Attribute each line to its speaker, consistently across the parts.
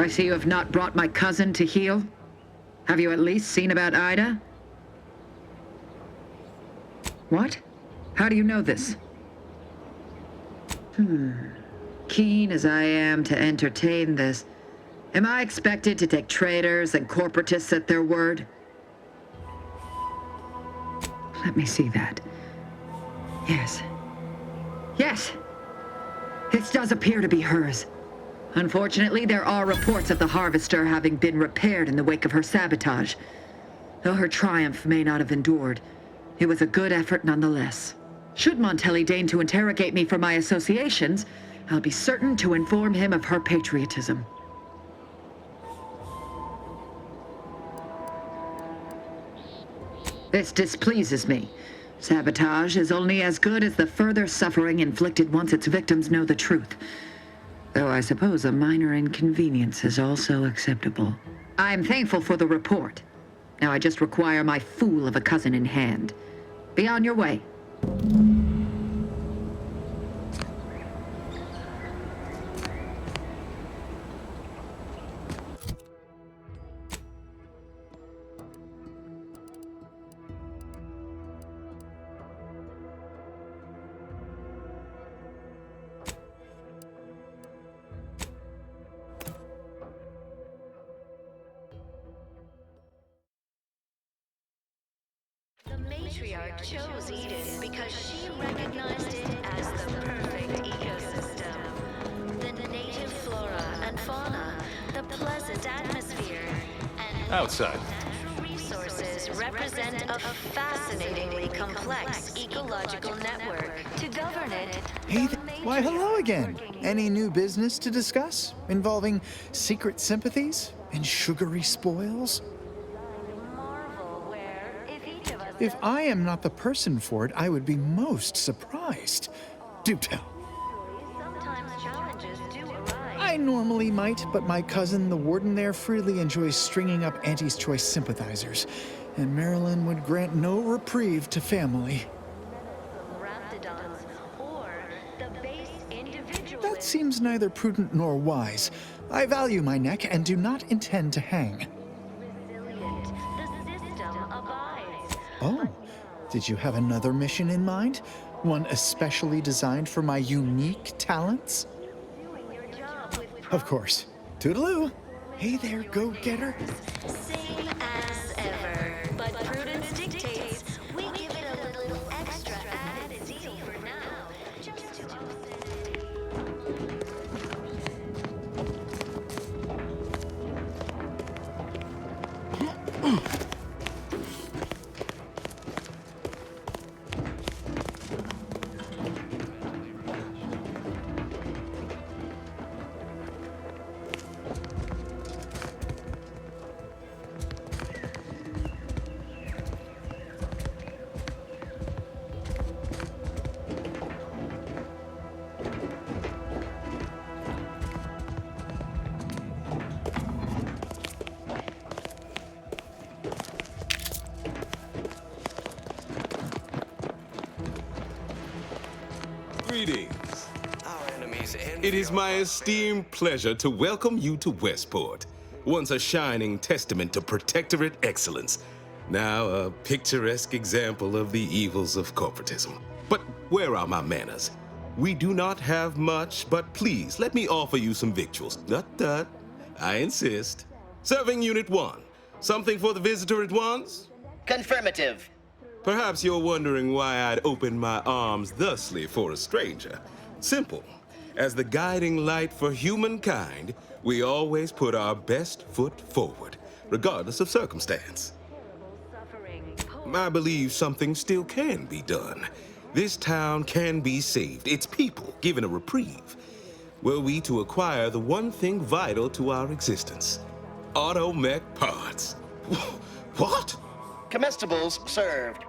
Speaker 1: I see you have not brought my cousin to heal. Have you at least seen about Ida? What? How do you know this? Keen as I am to entertain this, am I expected to take traitors and corporatists at their word? Let me see that. Yes. Yes! This does appear to be hers. Unfortunately, there are reports of the Harvester having been repaired in the wake of her sabotage. Though her triumph may not have endured, it was a good effort nonetheless. Should Montelli deign to interrogate me for my associations, I'll be certain to inform him of her patriotism. This displeases me. Sabotage is only as good as the further suffering inflicted once its victims know the truth. Though I suppose a minor inconvenience is also acceptable. I'm thankful for the report. Now I just require my fool of a cousin in hand. Be on your way.
Speaker 2: The matriarch chose Eden because she recognized it as the perfect ecosystem. The native flora and fauna, the pleasant atmosphere, and
Speaker 3: Outside.
Speaker 2: natural resources represent a fascinatingly complex ecological network. To govern it,
Speaker 4: Hey,
Speaker 2: the
Speaker 4: why hello
Speaker 2: matriarch
Speaker 4: again.
Speaker 2: working
Speaker 4: Any new business to discuss involving secret sympathies and sugary spoils?
Speaker 2: marvel where, if each of us
Speaker 4: If I am not the person for it, I would be most surprised. Do tell.
Speaker 2: sometimes challenges do arise.
Speaker 4: I normally might, but my cousin, the warden there, freely enjoys stringing up Auntie's Choice sympathizers, and Marilyn would grant no reprieve to family.
Speaker 2: Raptidons, or the base individual.
Speaker 4: That seems neither prudent nor wise. I value my neck and do not intend to hang.
Speaker 2: Resilient, the system abides.
Speaker 4: Oh, did you have another mission in mind? One especially designed for my unique talents?
Speaker 2: Doing your job with
Speaker 4: Of course. Toodaloo. Hey there, go-getter.
Speaker 2: same as ever. But prudence dictates we give it a little extra added zeal for now. Just to
Speaker 5: Greetings.
Speaker 6: Our enemies envy
Speaker 5: It is my esteemed pleasure to welcome you to Westport, once a shining testament to protectorate excellence, now a picturesque example of the evils of corporatism. But where are my manners? We do not have much, but please let me offer you some victuals. Tut. I insist. Serving Unit 1. Something for the visitor at once?
Speaker 6: Confirmative.
Speaker 5: Perhaps you're wondering why I'd open my arms thusly for a stranger. Simple. As the guiding light for humankind, we always put our best foot forward, regardless of circumstance.
Speaker 2: suffering.
Speaker 5: I believe something still can be done. This town can be saved, its people given a reprieve. Were we to acquire the one thing vital to our existence, automech parts. What?
Speaker 6: Comestibles served.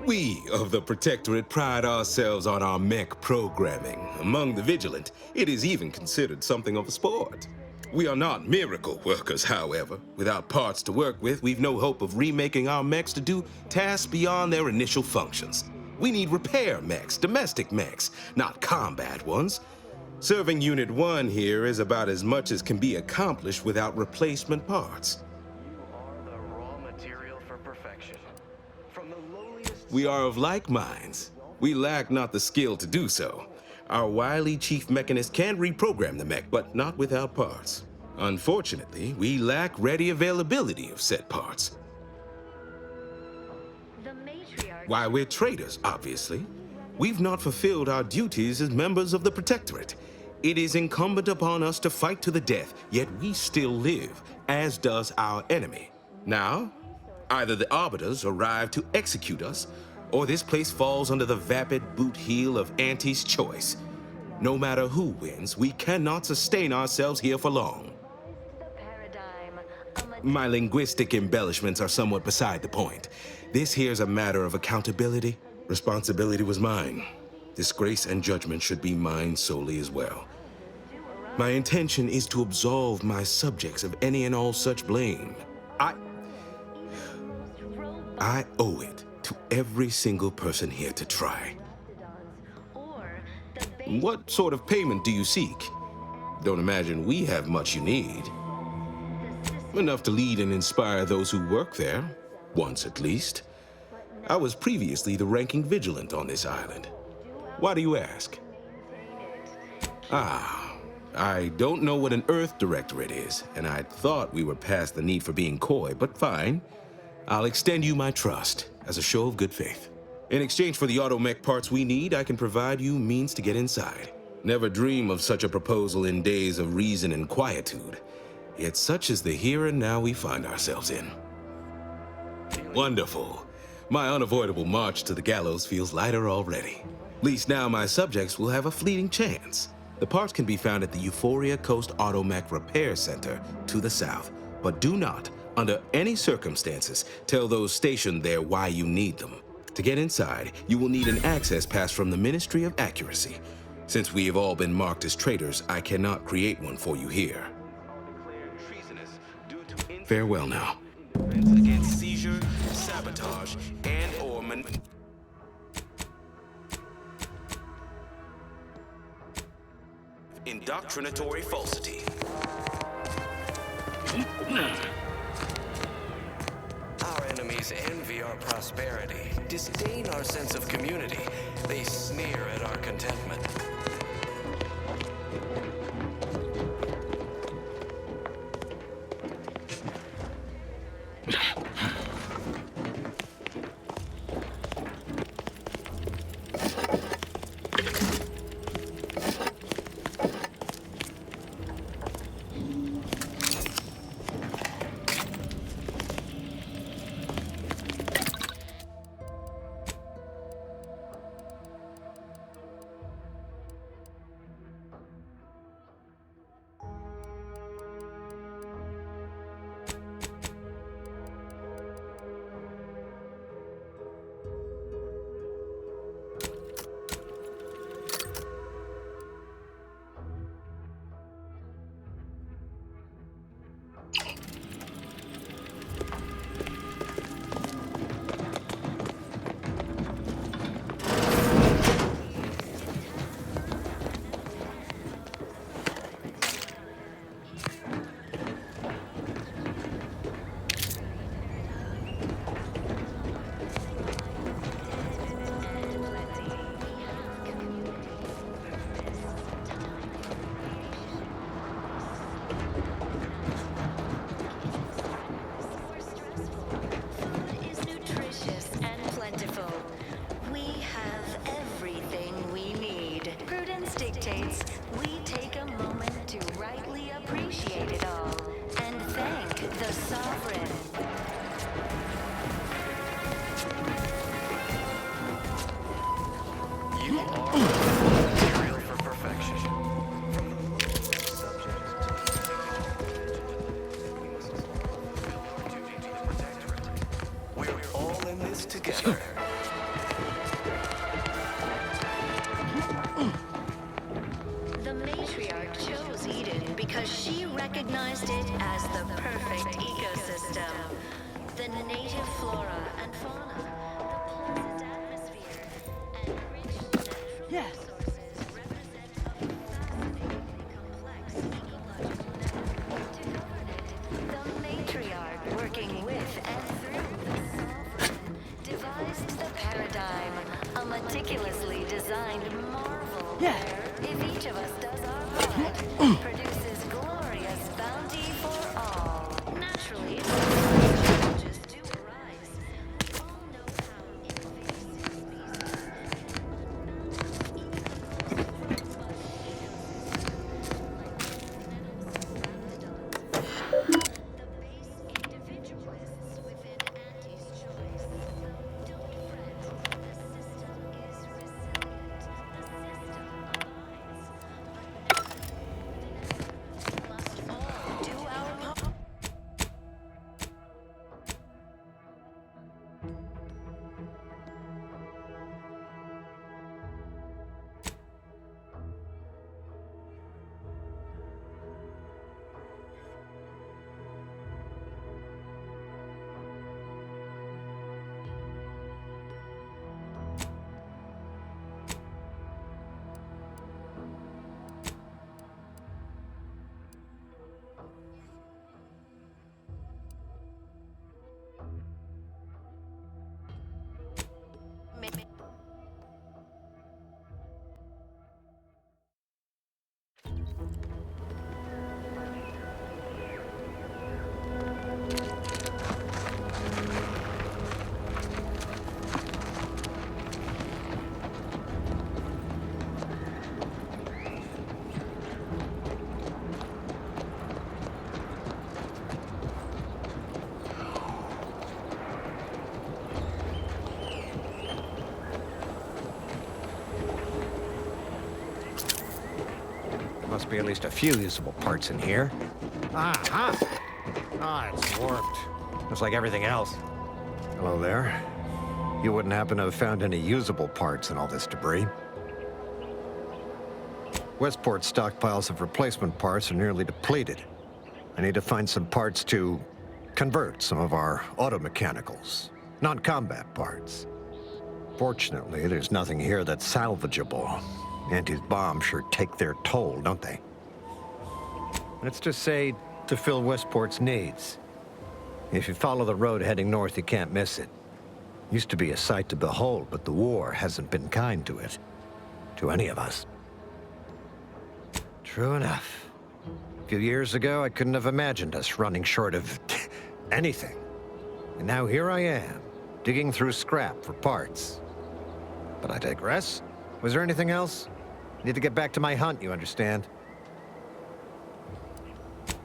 Speaker 5: We of the Protectorate pride ourselves on our mech programming. Among the vigilant, it is even considered something of a sport. We are not miracle workers, however. Without parts to work with, we've no hope of remaking our mechs to do tasks beyond their initial functions. We need repair mechs, domestic mechs, not combat ones. Serving Unit 1 here is about as much as can be accomplished without replacement parts.
Speaker 6: You are the raw material for perfection. From the lowliest...
Speaker 5: We are of like minds. We lack not the skill to do so. Our wily chief mechanist can reprogram the mech, but not without parts. Unfortunately, we lack ready availability of said parts.
Speaker 2: The matriarch.
Speaker 5: Why, we're traitors, obviously. We've not fulfilled our duties as members of the Protectorate. It is incumbent upon us to fight to the death, yet we still live, as does our enemy. Now, either the Arbiters arrive to execute us, or this place falls under the vapid boot heel of Auntie's choice. No matter who wins, we cannot sustain ourselves here for long.
Speaker 2: The paradigm.
Speaker 5: My linguistic embellishments are somewhat beside the point. This here's a matter of accountability. Responsibility was mine. Disgrace and judgment should be mine solely as well. My intention is to absolve my subjects of any and all such blame. I owe it to every single person here to try.
Speaker 2: Or the
Speaker 5: What sort of payment do you seek? Don't imagine we have much you need. Enough to lead and inspire those who work there, once at least. I was previously the ranking vigilant on this island. Why do you ask? I don't know what an Earth Directorate is, and I thought we were past the need for being coy, but fine. I'll extend you my trust as a show of good faith. In exchange for the automech parts we need, I can provide you means to get inside. Never dream of such a proposal in days of reason and quietude. Yet such is the here and now we find ourselves in. Wonderful. My unavoidable march to the gallows feels lighter already. At least now my subjects will have a fleeting chance. The parts can be found at the Euphoria Coast Automech Repair Center to the south, but do not, under any circumstances, tell those stationed there why you need them. To get inside, you will need an access pass from the Ministry of Accuracy. Since we have all been marked as traitors, I cannot create one for you here. Farewell now. Against seizure, sabotage, and/or indoctrinatory falsity.
Speaker 6: Our enemies envy our prosperity, disdain our sense of community. They sneer at our contentment.
Speaker 2: Dictates we take a moment to rightly appreciate it all and thank the sovereign.
Speaker 6: You are the material for perfection. From the subject we must all fulfill our duty to the Protectorate. We're all in this together.
Speaker 2: The matriarch chose Eden because she recognized it as the perfect ecosystem. The native flora and fauna, the pleasant atmosphere, and rich natural resources represent a with and through the sovereign, devised the paradigm, a meticulously designed marvel where, if each of us does our part, it produces glorious bounty for all. Naturally, challenges do arise. We all know how invasive species individualists within Auntie's choice. Don't fret, the system is resilient. The system abides. But must all do our part.
Speaker 3: Must be at least a few usable parts in here. Aha! Ah, it's warped. Just like everything else. Hello there. You wouldn't happen to have found any usable parts in all this debris? Westport's stockpiles of replacement parts are nearly depleted. I need to find some parts to convert some of our auto-mechanicals, non-combat parts. Fortunately, there's nothing here that's salvageable. Auntie's bombs sure take their toll, don't they? Let's just say to fill Westport's needs. If you follow the road heading north, you can't miss it. Used to be a sight to behold, but the war hasn't been kind to it. To any of us. True enough. A few years ago, I couldn't have imagined us running short of anything. And now here I am, digging through scrap for parts. But I digress. Was there anything else? Need to get back to my hunt, you understand?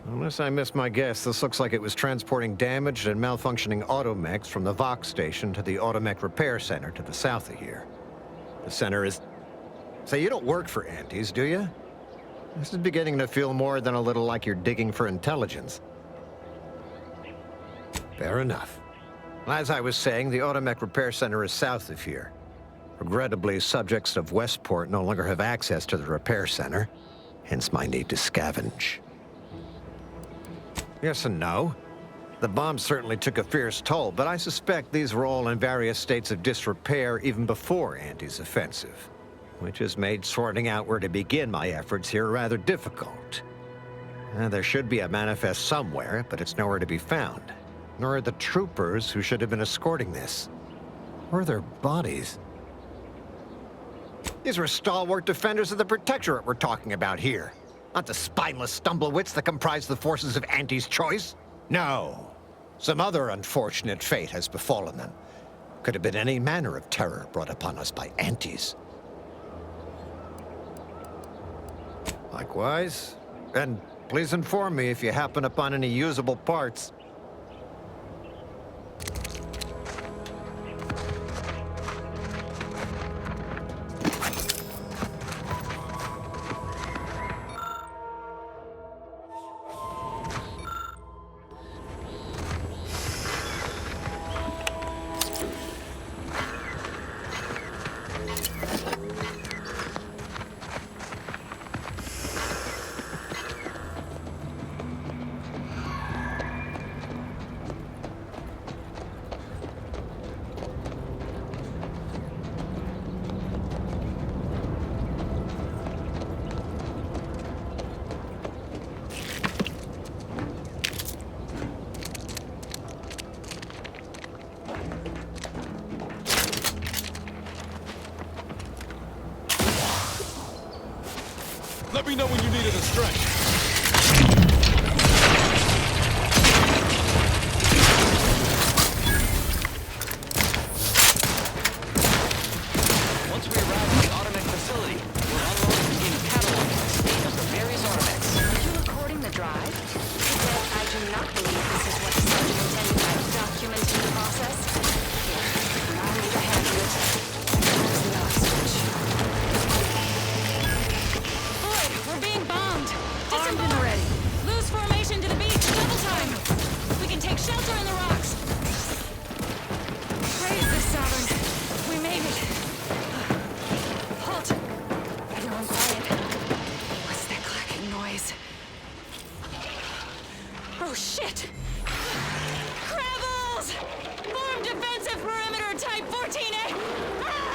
Speaker 3: Unless I missed my guess, this looks like it was transporting damaged and malfunctioning automechs from the Vox station to the Automech Repair Center to the south of here. The center is... Say, you don't work for Auntie's, do you? This is beginning to feel more than a little like you're digging for intelligence. Fair enough. As I was saying, the Automech Repair Center is south of here. Regrettably, subjects of Westport no longer have access to the repair center, hence my need to scavenge. Yes and no. The bombs certainly took a fierce toll, but I suspect these were all in various states of disrepair even before Auntie's offensive, which has made sorting out where to begin my efforts here rather difficult. There should be a manifest somewhere, but it's nowhere to be found. Nor are the troopers who should have been escorting this. Or their bodies. These were stalwart defenders of the Protectorate we're talking about here. Not the spineless stumblewits that comprise the forces of Auntie's choice. No. Some other unfortunate fate has befallen them. Could have been any manner of terror brought upon us by Auntie's. Likewise. And please inform me if you happen upon any usable parts.
Speaker 7: Let me know when you need it to stretch.
Speaker 6: Once we arrive at the Automech facility, we're unloading to begin cataloging the state of the various Automechs.
Speaker 2: Are you recording the drive? But I do not believe this is what the sergeant intended by documenting the process. Here, allow me to handle it. Close the off switch. Boy, we're being bombed. Armed and ready. Lose formation to the beach. Double time. We can take shelter in the rocks. Praise the Sovereign. We made it. Halt. Everyone quiet. What's that clacking noise? Oh, shit! Crabbles! Form defensive perimeter type 14A! Ah!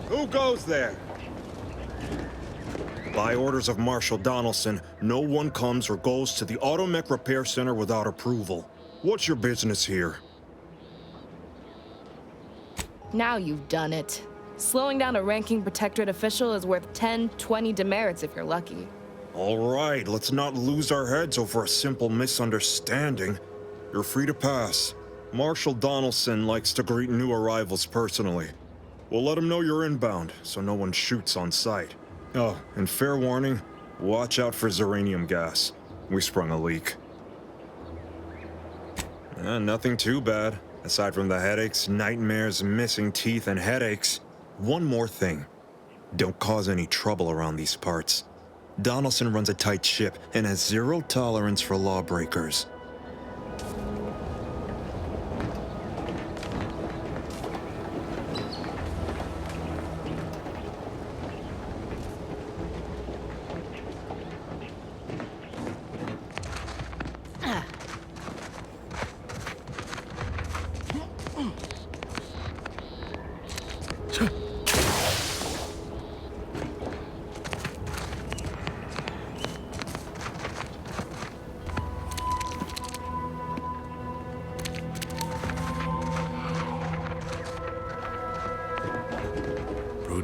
Speaker 8: Who goes there? By orders of Marshal Donaldson, no one comes or goes to the Automech Repair Center without approval. What's your business here?
Speaker 9: Now you've done it. Slowing down a ranking protectorate official is worth 10, 20 demerits if you're lucky.
Speaker 8: All right, let's not lose our heads over a simple misunderstanding. You're free to pass. Marshal Donaldson likes to greet new arrivals personally. We'll let him know you're inbound, so no one shoots on sight. Oh, and fair warning, watch out for xeranium gas. We sprung a leak. Nothing too bad. Aside from the headaches, nightmares, missing teeth, and headaches. One more thing. Don't cause any trouble around these parts. Donaldson runs a tight ship and has zero tolerance for lawbreakers.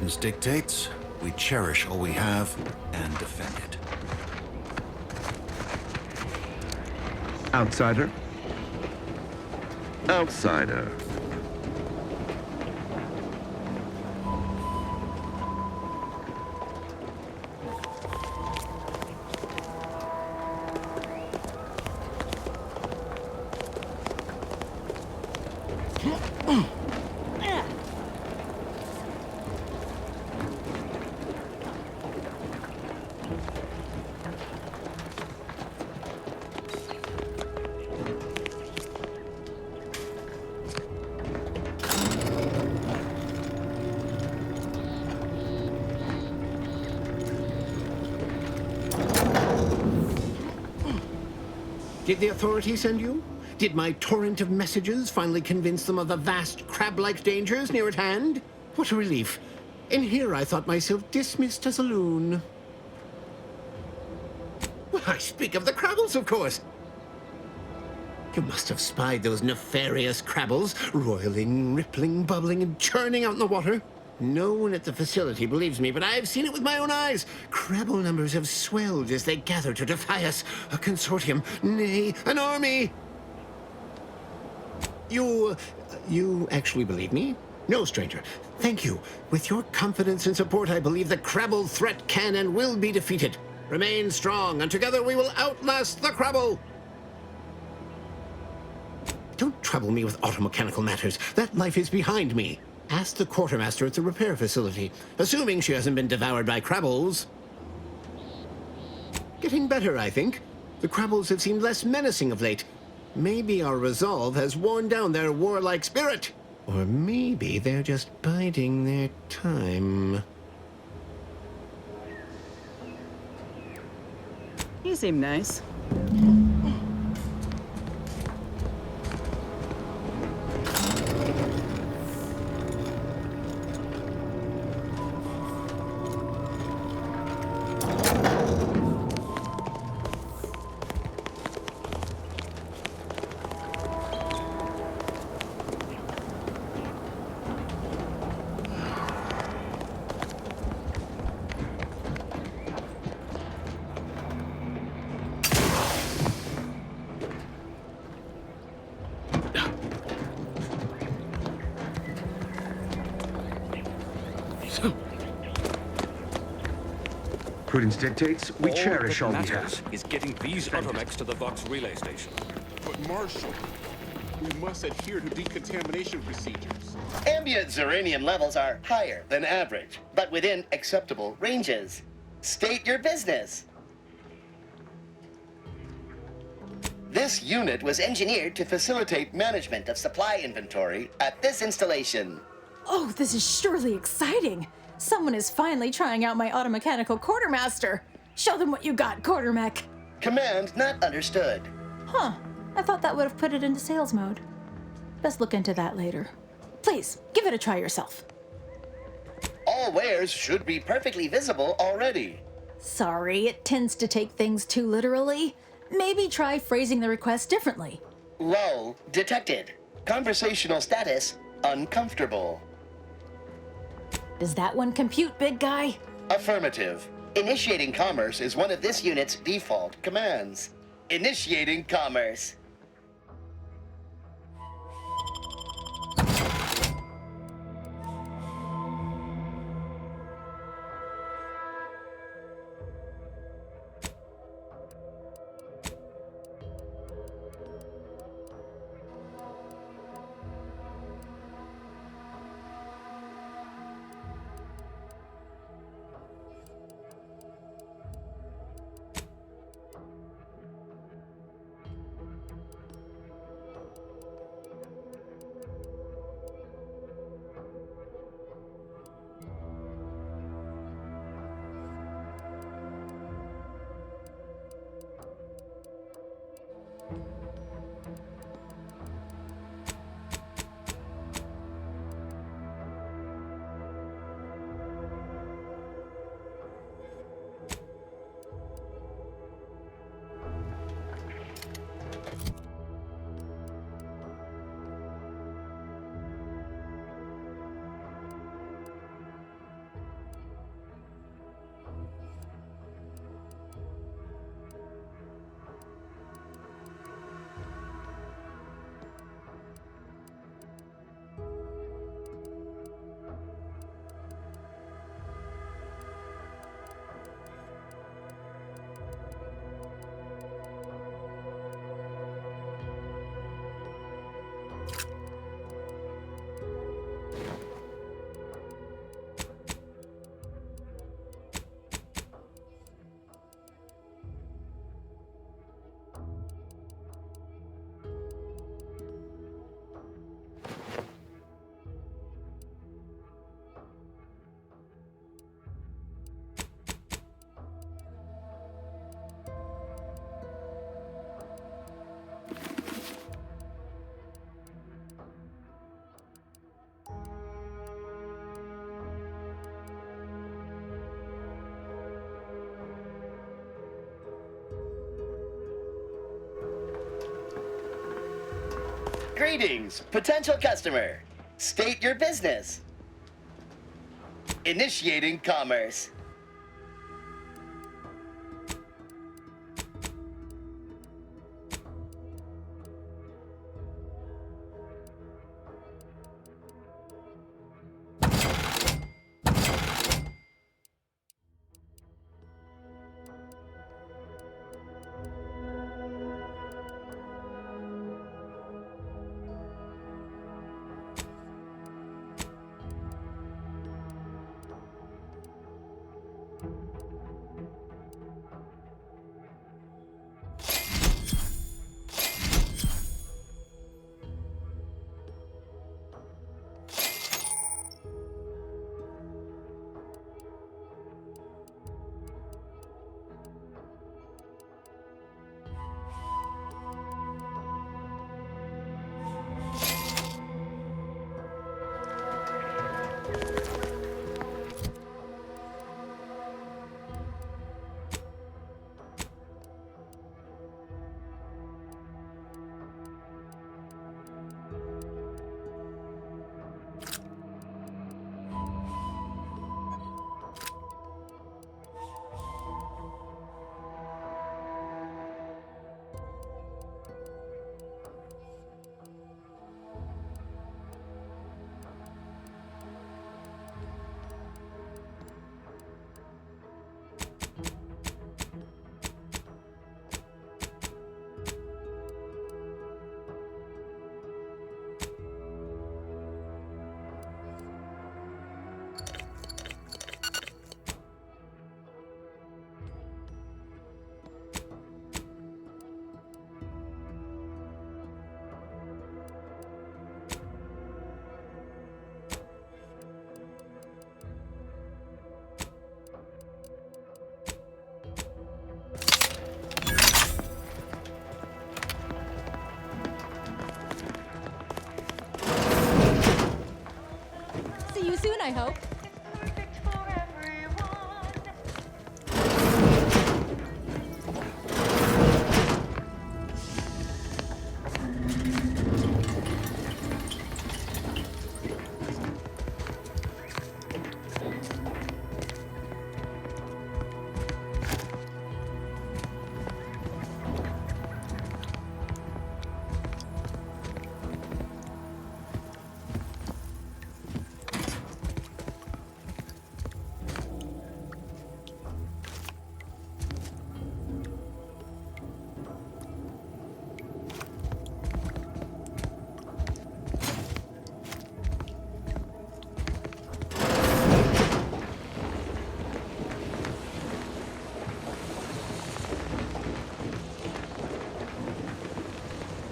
Speaker 10: Prudence dictates we cherish all we have and defend it.
Speaker 11: Outsider? Outsider.
Speaker 12: Did the authorities send you? Did my torrent of messages finally convince them of the vast crab-like dangers near at hand? What a relief. In here I thought myself dismissed as a loon. Well, I speak of the Crabbles, of course. You must have spied those nefarious Crabbles, roiling, rippling, bubbling, and churning out in the water. No one at the facility believes me, but I've seen it with my own eyes. Crabble numbers have swelled as they gather to defy us. A consortium, nay, an army. You actually believe me? No, stranger. Thank you. With your confidence and support, I believe the Crabble threat can and will be defeated. Remain strong, and together we will outlast the Crabble. Don't trouble me with automechanical matters. That life is behind me. Ask the quartermaster at the repair facility, assuming she hasn't been devoured by Crabbles. Getting better, I think. The Crabbles have seemed less menacing of late. Maybe our resolve has worn down their warlike spirit. Or maybe they're just biding their time.
Speaker 13: You seem nice.
Speaker 11: Prudence dictates we cherish all we
Speaker 14: matters
Speaker 11: have.
Speaker 14: is getting these automechs to the Vox relay station.
Speaker 7: But Marshal, we must adhere to decontamination procedures.
Speaker 15: Ambient Zeranium levels are higher than average, but within acceptable ranges. State your business. This unit was engineered to facilitate management of supply inventory at this installation.
Speaker 16: Oh, this is surely exciting. Someone is finally trying out my automechanical quartermaster. Show them what you got, quartermech.
Speaker 15: Command not understood.
Speaker 16: Huh. I thought that would have put it into sales mode. Best look into that later. Please, give it a try yourself.
Speaker 15: All wares should be perfectly visible already.
Speaker 16: Sorry, it tends to take things too literally. Maybe try phrasing the request differently.
Speaker 15: Lull detected. Conversational status uncomfortable.
Speaker 16: Does that one compute, big guy?
Speaker 15: Affirmative. Initiating commerce is one of this unit's default commands. Initiating commerce. Greetings, potential customer. State your business. Initiating commerce.
Speaker 9: See you soon, I hope.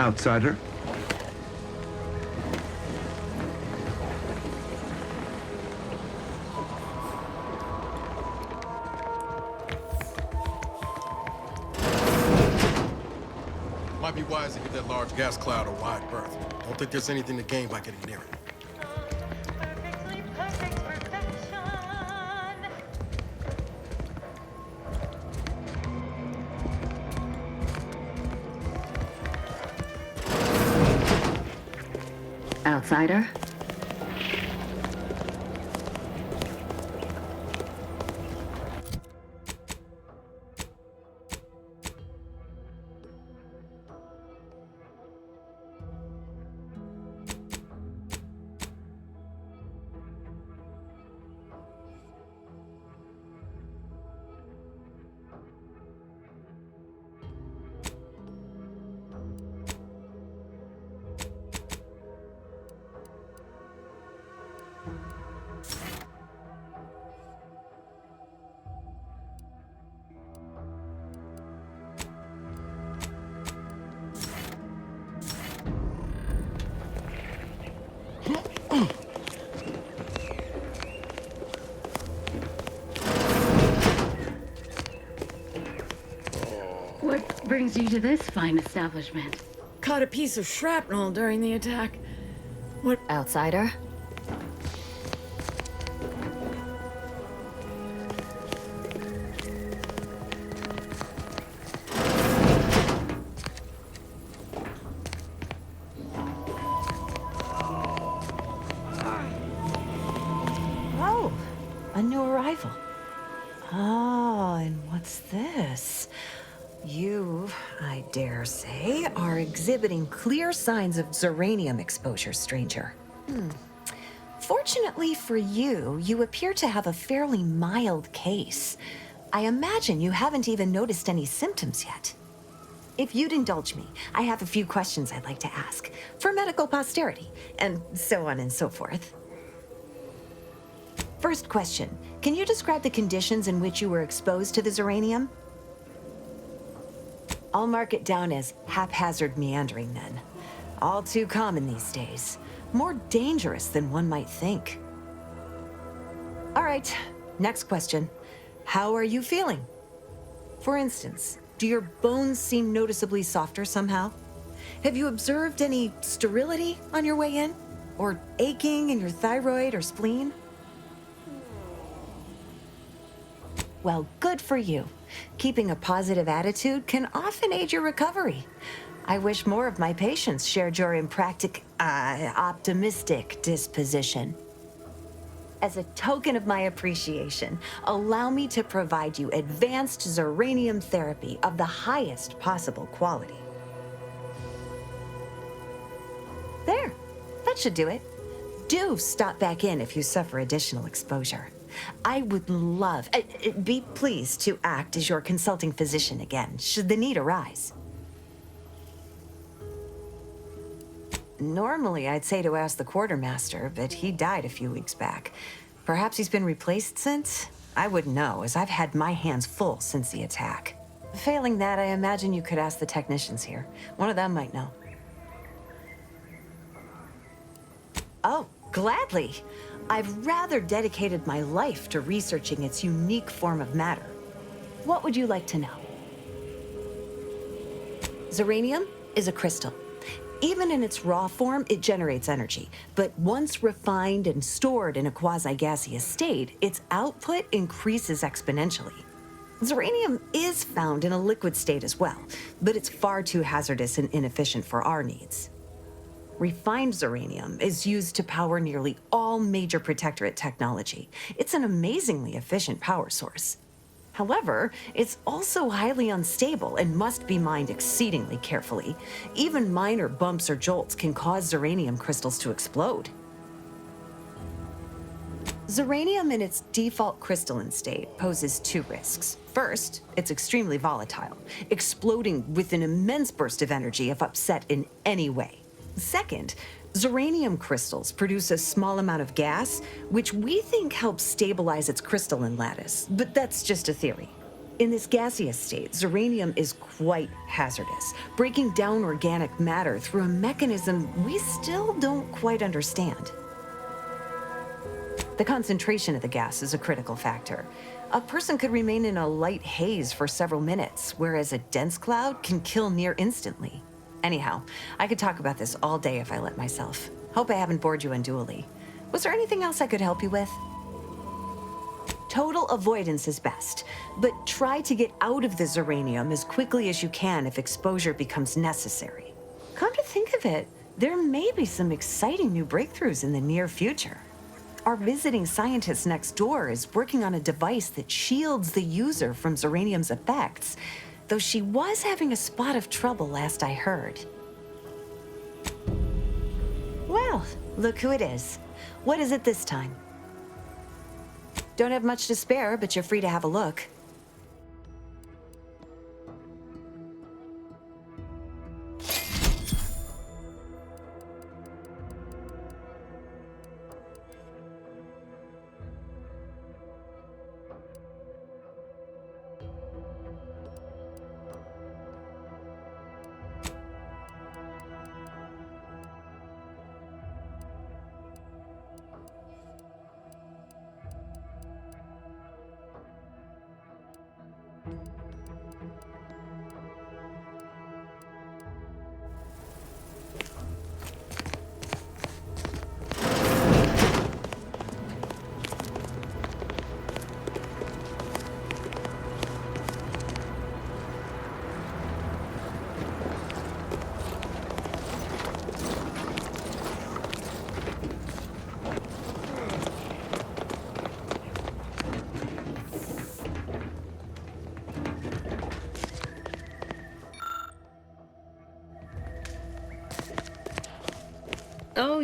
Speaker 11: Outsider?
Speaker 13: Might be wise to get that large gas cloud a wide berth. Don't think there's anything to gain by getting near it.
Speaker 1: Outsider?
Speaker 17: What brings you to this fine establishment?
Speaker 18: Caught a piece of shrapnel during the attack. What?
Speaker 9: Outsider?
Speaker 19: Oh, a new arrival. Oh, and what's this? You, I dare say, are exhibiting clear signs of Zeranium exposure, stranger. Fortunately for you, you appear to have a fairly mild case. I imagine you haven't even noticed any symptoms yet. If you'd indulge me, I have a few questions I'd like to ask, for medical posterity, and so on and so forth. First question, can you describe the conditions in which you were exposed to the Zeranium? I'll mark it down as haphazard meandering then. All too common these days. More dangerous than one might think. All right, next question. How are you feeling? For instance, do your bones seem noticeably softer somehow? Have you observed any sterility on your way in? Or aching in your thyroid or spleen? Well, good for you. Keeping a positive attitude can often aid your recovery. I wish more of my patients shared your optimistic disposition. As a token of my appreciation, allow me to provide you advanced Zeranium therapy of the highest possible quality. There, that should do it. Do stop back in if you suffer additional exposure. I would love, be pleased to act as your consulting physician again, should the need arise. Normally, I'd say to ask the quartermaster, but he died a few weeks back. Perhaps he's been replaced since? I wouldn't know, as I've had my hands full since the attack. Failing that, I imagine you could ask the technicians here. One of them might know. Oh, gladly. I've rather dedicated my life to researching its unique form of matter. What would you like to know? Zeranium is a crystal. Even in its raw form, it generates energy. But once refined and stored in a quasi-gaseous state, its output increases exponentially. Zeranium is found in a liquid state as well, but it's far too hazardous and inefficient for our needs. Refined Zeranium is used to power nearly all major Protectorate technology. It's an amazingly efficient power source. However, it's also highly unstable and must be mined exceedingly carefully. Even minor bumps or jolts can cause Zeranium crystals to explode. Zeranium in its default crystalline state poses two risks. First, it's extremely volatile, exploding with an immense burst of energy if upset in any way. Second, Zeranium crystals produce a small amount of gas, which we think helps stabilize its crystalline lattice, but that's just a theory. In this gaseous state, Zeranium is quite hazardous, breaking down organic matter through a mechanism we still don't quite understand. The concentration of the gas is a critical factor. A person could remain in a light haze for several minutes, whereas a dense cloud can kill near instantly. Anyhow, I could talk about this all day if I let myself. Hope I haven't bored you unduly. Was there anything else I could help you with? Total avoidance is best, but try to get out of the Zeranium as quickly as you can if exposure becomes necessary. Come to think of it, there may be some exciting new breakthroughs in the near future. Our visiting scientist next door is working on a device that shields the user from Zeranium's effects, though she was having a spot of trouble last I heard. Well, look who it is. What is it this time? Don't have much to spare, but you're free to have a look.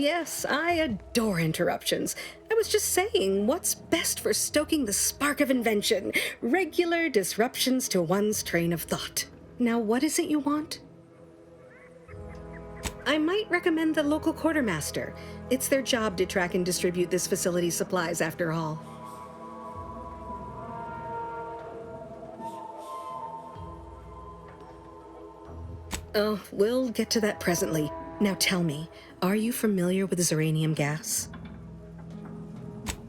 Speaker 20: yes, I adore interruptions. I was just saying, what's best for stoking the spark of invention? Regular disruptions to one's train of thought. Now, what is it you want? I might recommend the local quartermaster. It's their job to track and distribute this facility's supplies, after all. Oh, we'll get to that presently. Now tell me, are you familiar with Zeranium gas?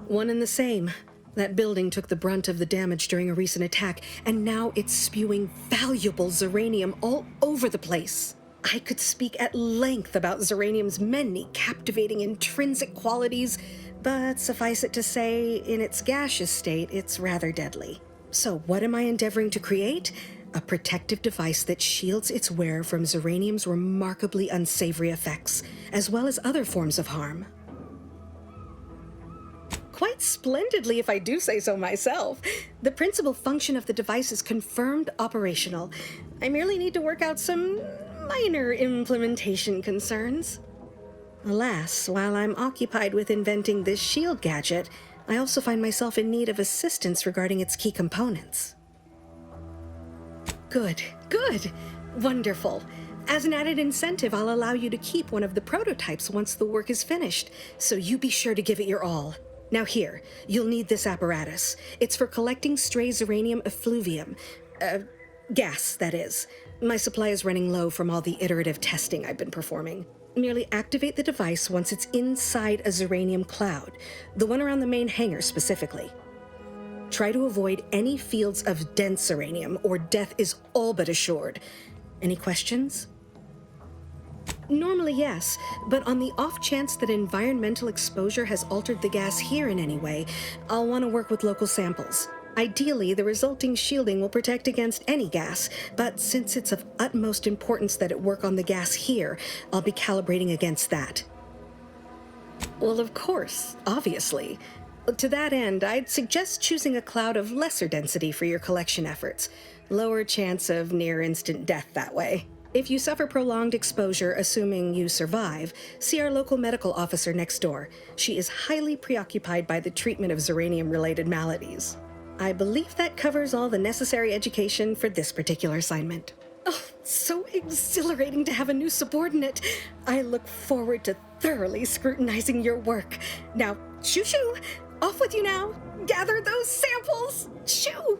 Speaker 20: One and the same. That building took the brunt of the damage during a recent attack, and now it's spewing valuable Zeranium all over the place. I could speak at length about Zeranium's many captivating intrinsic qualities, but suffice it to say, in its gaseous state, it's rather deadly. So what am I endeavoring to create? A protective device that shields its wearer from Zeranium's remarkably unsavory effects, as well as other forms of harm. Quite splendidly, if I do say so myself. The principal function of the device is confirmed operational. I merely need to work out some minor implementation concerns. Alas, while I'm occupied with inventing this shield gadget, I also find myself in need of assistance regarding its key components. Good. Wonderful. As an added incentive, I'll allow you to keep one of the prototypes once the work is finished, so you be sure to give it your all. Now here, you'll need this apparatus. It's for collecting stray Zeranium effluvium. Gas, that is. My supply is running low from all the iterative testing I've been performing. Merely activate the device once it's inside a Zeranium cloud, the one around the main hangar specifically. Try to avoid any fields of dense Zeranium, or death is all but assured. Any questions? Normally, yes, but on the off chance that environmental exposure has altered the gas here in any way, I'll want to work with local samples. Ideally, the resulting shielding will protect against any gas, but since it's of utmost importance that it work on the gas here, I'll be calibrating against that. Well, of course, obviously. To that end, I'd suggest choosing a cloud of lesser density for your collection efforts. Lower chance of near-instant death that way. If you suffer prolonged exposure, assuming you survive, see our local medical officer next door. She is highly preoccupied by the treatment of Zeranium-related maladies. I believe that covers all the necessary education for this particular assignment. Oh, so exhilarating to have a new subordinate. I look forward to thoroughly scrutinizing your work. Now, shoo-shoo! Off with you now! Gather those samples! Shoo!